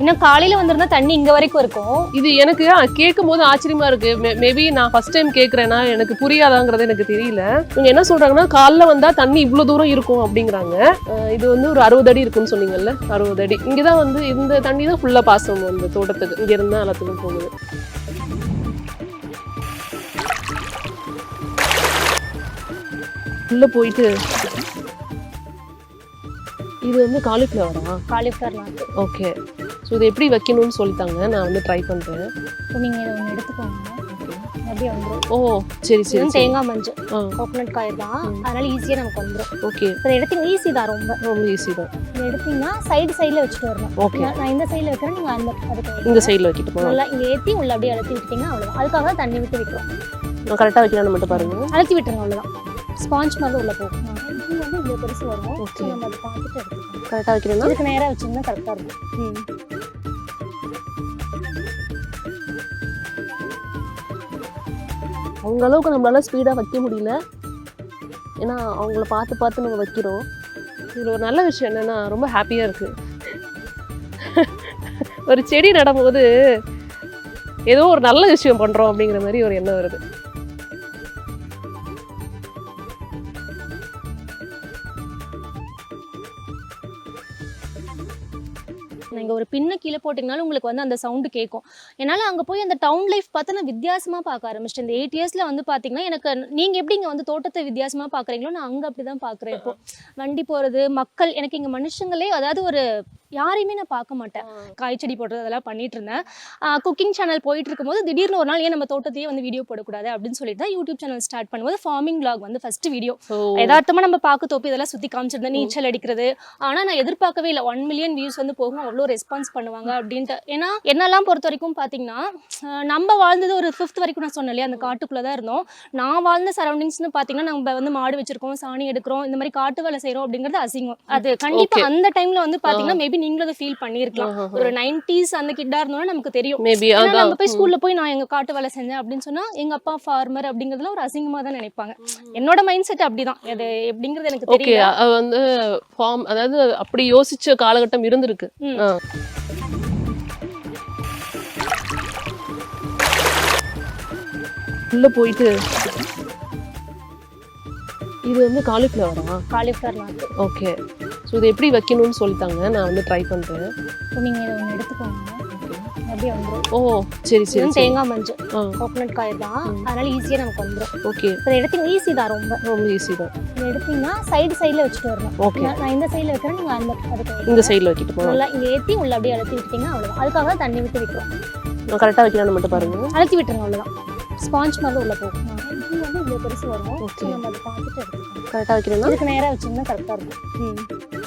இன்னும் காலையில வந்திருந்தா தண்ணி இங்க வரைக்கும் இருக்கும். இது எனக்கு கேட்கும் போது ஆச்சரியமா இருக்கு. மேபி நான் ஃபர்ஸ்ட் டைம் கேட்கறேன்னா எனக்கு புரியாதாங்கிறது எனக்கு தெரியல. இவங்க என்ன சொல்றாங்கன்னா காலைல வந்தா தண்ணி இவ்வளவு தூரம் இருக்கும் அப்படிங்கிறாங்க. இது வந்து ஒரு 60 அடி இருக்குன்னு சொன்னீங்கல்ல, 60 அடி. இங்கதான் வந்து இந்த தண்ணி தான் ஃபுல்லா பாசம் அந்த தோட்டத்துக்கு. இங்க இருந்தா எல்லாத்துக்கும் போகுது. உள்ள போயிட்டு இது வந்து காலிஃப்ளவரா? காலிஃப்ளவர். ஓகே. ஸோ இதை எப்படி வைக்கணும்னு சொல்லிட்டாங்க. நான் வந்து ட்ரை பண்ணுறேன். இப்போ நீங்கள் இதை ஒன்று எடுத்துக்கோங்க. அப்படியே வந்துடும். ஓ சரி சரி. தேங்காய் மஞ்சள் கோகோனட் காய் தான், அதனால ஈஸியாக நமக்கு வந்துடும். ஓகே. இப்போ எடுத்தீங்க ஈஸி தான், ரொம்ப ஈஸி தான். எடுத்தீங்கன்னா சைடில் வச்சுட்டு வரணும். ஓகே. நான் இந்த சைடில் வைக்கிறேன், நீங்கள் அந்த அதுக்கு இந்த சைடில் வைக்கிட்டு போகலாம். நல்லா இங்கே ஏற்றி உள்ள அப்படியே அழுத்தி விட்டீங்கன்னா அவ்வளோதான். அதுக்காக தான் தண்ணி விட்டு விட்டுரும். நான் கரெக்டாக வைக்கலாம்னு மட்டும் பாருங்க. அழுத்தி விட்டுருங்க, அவ்வளோதான். ஸ்பாஞ்ச் மாதிரி உள்ள போகும். இது வந்து இவ்வளோ பெருசு வரும். ஓகே. நம்ம அதை பார்த்துட்டு எடுத்துக்கலாம். கரெக்டாக வைக்கிறேன்னா இதுக்கு நேராக வச்சிங்கன்னா கரெக்டாக இருக்கும். அவங்க அளவுக்கு நம்மளால ஸ்பீடாக வைக்க முடியல. ஏன்னா அவங்கள பார்த்து பார்த்து நம்ம வைக்கிறோம். இதில் ஒரு நல்ல விஷயம் என்னென்னா ரொம்ப ஹாப்பியாக இருக்குது. ஒரு செடி நடும்போது ஏதோ ஒரு நல்ல விஷயம் பண்ணுறோம் அப்படிங்கிற மாதிரி ஒரு எண்ணம் வருது. நீங்கள் ஒரு பின்ன கீழே போட்டிங்கனாலும் உங்களுக்கு வந்து அந்த சவுண்டு கேட்கும். என்னால் அங்கே போய் அந்த டவுன் லைஃப் பார்த்து நான் வித்தியாசமாக பார்க்க ஆரம்பிச்சிட்டேன். இந்த 8 இயர்ஸில் வந்து பார்த்தீங்கன்னா எனக்கு நீங்கள் எப்படி இங்கே வந்து தோட்டத்தை வித்தியாசமாக பார்க்குறீங்களோ நான் அங்கே அப்படி தான் பார்க்குறேன். இப்போ வண்டி போகிறது, மக்கள், எனக்கு இங்கே மனுஷங்களே, அதாவது ஒரு யாரையுமே நான் பார்க்க மாட்டேன். காய்ச்செடி போடுறது அதெல்லாம் பண்ணிட்டு இருந்தேன். குக்கிங் சேனல் போயிட்டு இருக்கும்போது திடீர்னு ஒரு நாள் ஏன் நம்ம தோட்டத்தையே வந்து வீடியோ போடக்கூடாது அப்படின்னு சொல்லிட்டு தான் யூடியூப் சேனல் ஸ்டார்ட் பண்ணும்போது ஃபார்மிங் விளாக் வந்து ஃபர்ஸ்ட் வீடியோ. யதார்த்தமாக நம்ம பார்க்க தோப்பி இதெல்லாம் சுற்றி காமிச்சிருந்தேன், நீச்சல் அடிக்கிறது. ஆனால் நான் எதிர்பார்க்கவே இல்லை 1 மில்லியன் வியூஸ் வந்து போகும், அவ்வளோ ரெஸ்பான்ஸ் பண்ணுவாங்க அப்படின்ட்டு. ஏன்னா என்னெல்லாம் பொறுத்த வரைக்கும் பார்த்தீங்கன்னா நம்ம வாழ்ந்தது ஒரு 5th வரைக்கும் நான் சொன்னேன் இல்லையா, அந்த காட்டுக்குள்ளே தான் இருந்தோம். நான் வாழ்ந்த சரௌண்டிங்ஸ்னு பார்த்தீங்கன்னா நம்ம வந்து மாடு வச்சிருக்கோம், சாணி எடுக்கிறோம், இந்த மாதிரி காட்டு வேலை செய்கிறோம் அப்படிங்கிறது அசிங்கம். அது கண்டிப்பாக அந்த டைமில் வந்து பார்த்தீங்கன்னா மேபி நீங்களும் அதை ஃபீல் பண்ணியிருக்கலாம். ஒரு 90s அந்த கிட்டா இருந்தோம்னா நமக்கு தெரியும். நம்ம போய் ஸ்கூல்ல போய் நான் எங்க காட்டு வேலை செஞ்சேன் அப்படின்னு சொன்னா எங்க அப்பா ஃபார்மர் அப்படிங்கறதுல ஒரு அசிங்கமா தான் நினைப்பாங்க. என்னோட மைண்ட் செட் அப்படிதான். அது எப்படிங்கிறது எனக்கு தெரியல. ஓகே. அது வந்து ஃபார்ம், அதாவது அப்படி யோசிச்ச காலகட்டம் இருந்திருக்கு. உள்ள போயிட்டு இது வந்து காலிஃப்ளவரா? காலிஃப்ளவர். ஓகே. ஸோ இதை எப்படி வைக்கணும்னு சொல்லிட்டாங்க. நான் வந்து ட்ரை பண்ணுறேன். இப்போ நீங்கள் இதை ஒன்று எடுத்துக்கோங்க. அப்படியே வந்துடும். ஓ சரி சரி. தேங்காய் மஞ்சள் கோகோனட் காய் தான், அதனால ஈஸியாக நமக்கு வந்துடும். ஓகே. இப்போ எடுத்தீங்க ஈஸி தான், ரொம்ப ஈஸி தான். எடுத்தீங்கன்னா சைடில் வச்சுட்டு வரணும். ஓகே. நான் இந்த சைடில் வைக்கிறேன், நீங்கள் அந்த அதுக்கு இந்த சைடில் வைக்கிட்டு போகலாம். நல்லா இங்கே ஏற்றி உள்ள அப்படியே அழுத்தி விட்டீங்கன்னா அவ்வளோதான். அதுக்காக தான் தண்ணி விட்டு விட்டுரும். நான் கரெக்டாக வைக்கலாம்னு மட்டும் பாருங்க. அழுத்தி விட்டுருங்க, அவ்வளோதான். ஸ்பாஞ்ச் மாதிரி உள்ள போகும். இது வந்து இவ்வளோ பெருசு வரும். ஓகே. நம்ம அதை பார்த்துட்டு எடுத்துக்கலாம். கரெக்டாக வைக்கிறேன்னா இதுக்கு நேராக வச்சிங்கன்னா கரெக்டாக இருக்கும்.